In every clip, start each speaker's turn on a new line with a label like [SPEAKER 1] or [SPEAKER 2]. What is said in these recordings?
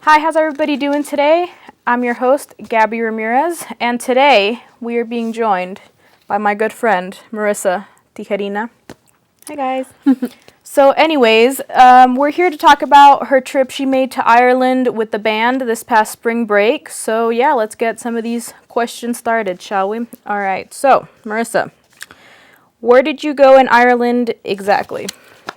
[SPEAKER 1] Hi, how's everybody doing today? I'm your host, Gaby Ramirez, and today we are being joined by my good friend, Marissa Tijernes.
[SPEAKER 2] Hi, guys.
[SPEAKER 1] So anyways, we're here to talk about her trip she made to Ireland with the band this past spring break. So yeah, let's get some of these questions started, shall we? All right, so Marissa, where did you go in Ireland exactly?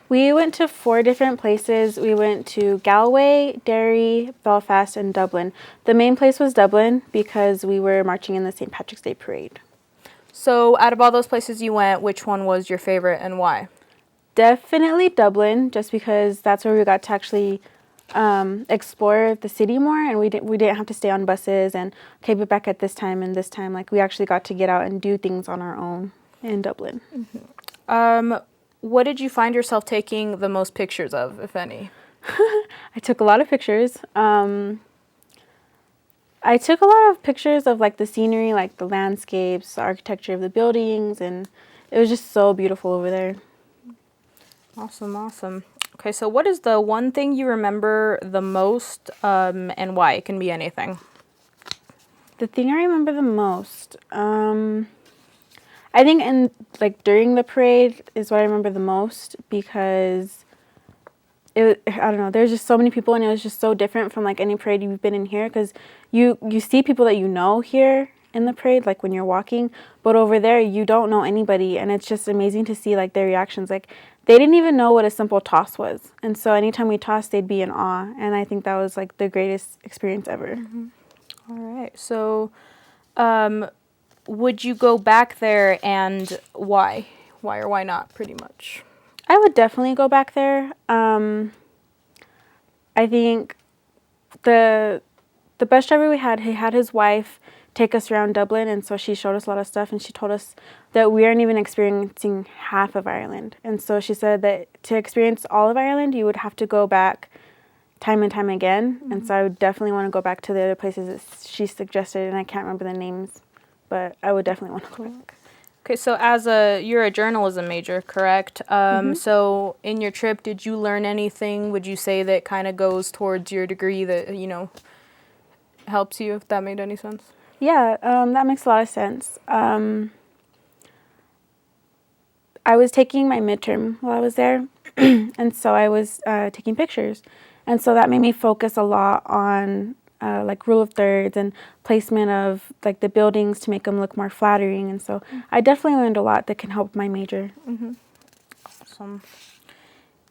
[SPEAKER 2] We went to 4 different places. We went to Galway, Derry, Belfast, and Dublin. The main place was Dublin because we were marching in the St. Patrick's Day Parade.
[SPEAKER 1] So out of all those places you went, which one was your favorite and why?
[SPEAKER 2] Definitely Dublin, just because that's where we got to actually explore the city more, and we didn't have to stay on buses and okay, but back at this time and this time. Like, we actually got to get out and do things on our own in Dublin.
[SPEAKER 1] What did you find yourself taking the most pictures of, if any?
[SPEAKER 2] I took a lot of pictures. I took a lot of pictures of like the scenery, like the landscapes, the architecture of the buildings, and it was just so beautiful over there.
[SPEAKER 1] Awesome. Okay, so what is the one thing you remember the most, and why? It can be anything.
[SPEAKER 2] The thing I remember the most, I think during the parade is what I remember the most, because I don't know, there's just so many people, and it was just so different from like any parade you've been in here, because you see people that you know here in the parade, like when you're walking, but over there you don't know anybody, and it's just amazing to see like their reactions. Like, they didn't even know what a simple toss was, and so anytime we tossed, they'd be in awe, and I think that was like the greatest experience ever.
[SPEAKER 1] Mm-hmm. All right, so would you go back there, and why? Why or why not, pretty much?
[SPEAKER 2] I would definitely go back there. I think the bus driver we had, he had his wife take us around Dublin, and so she showed us a lot of stuff, and she told us that we aren't even experiencing half of Ireland. And so she said that to experience all of Ireland, you would have to go back time and time again. Mm-hmm. And so I would definitely want to go back to the other places that she suggested, and I can't remember the names, but I would definitely want to go back.
[SPEAKER 1] Okay, so you're a journalism major, correct?
[SPEAKER 2] Mm-hmm.
[SPEAKER 1] So in your trip, did you learn anything, would you say, that kind of goes towards your degree that, helps you, if that made any sense?
[SPEAKER 2] Yeah, that makes a lot of sense. I was taking my midterm while I was there, and so I was taking pictures. And so that made me focus a lot on like rule of thirds and placement of like the buildings to make them look more flattering. And so I definitely learned a lot that can help my major.
[SPEAKER 1] Mm-hmm. Awesome.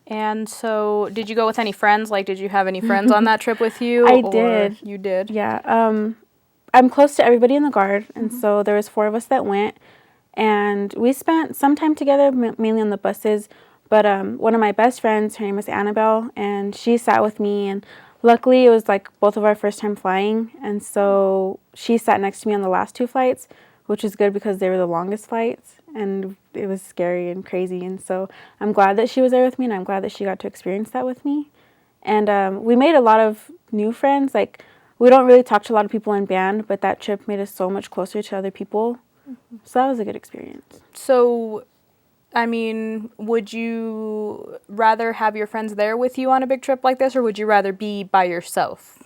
[SPEAKER 1] And so did you go with any friends? Like, did you have any friends on that trip with you?
[SPEAKER 2] I did.
[SPEAKER 1] You did?
[SPEAKER 2] Yeah. I'm close to everybody in the Guard, and mm-hmm. so there was 4 of us that went, and we spent some time together, mainly on the buses. But one of my best friends, her name was Annabelle, and she sat with me, and luckily it was like both of our first time flying, and so she sat next to me on the last 2 flights, which was good because they were the longest flights, and it was scary and crazy. And so I'm glad that she was there with me, and I'm glad that she got to experience that with me. And we made a lot of new friends. Like, we don't really talk to a lot of people in band, but that trip made us so much closer to other people. Mm-hmm. So that was a good experience.
[SPEAKER 1] So, I mean, would you rather have your friends there with you on a big trip like this, or would you rather be by yourself?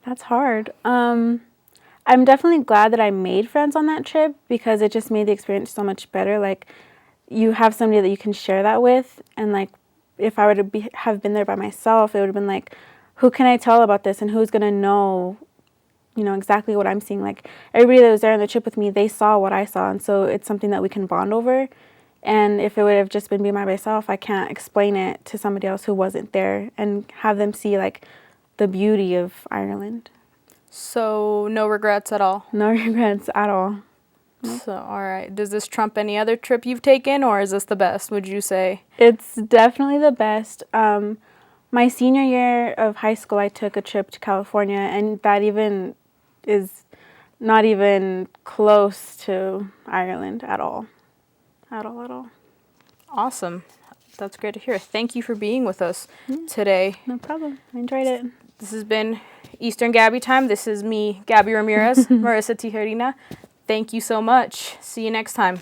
[SPEAKER 2] That's hard. I'm definitely glad that I made friends on that trip, because it just made the experience so much better. Like, you have somebody that you can share that with, and like, if I were to have been there by myself, it would have been like, who can I tell about this, and who's going to know, exactly what I'm seeing. Like, everybody that was there on the trip with me, they saw what I saw, and so it's something that we can bond over. And if it would have just been me by myself, I can't explain it to somebody else who wasn't there and have them see like the beauty of Ireland.
[SPEAKER 1] So no regrets at all?
[SPEAKER 2] No regrets at all.
[SPEAKER 1] So, all right. Does this trump any other trip you've taken, or is this the best, would you say?
[SPEAKER 2] It's definitely the best. My senior year of high school, I took a trip to California, and that even is not even close to Ireland at all. At all.
[SPEAKER 1] Awesome. That's great to hear. Thank you for being with us today.
[SPEAKER 2] No problem. I enjoyed it.
[SPEAKER 1] This has been Eastern Gaby Time. This is me, Gaby Ramirez, Marissa Tijernes. Thank you so much. See you next time.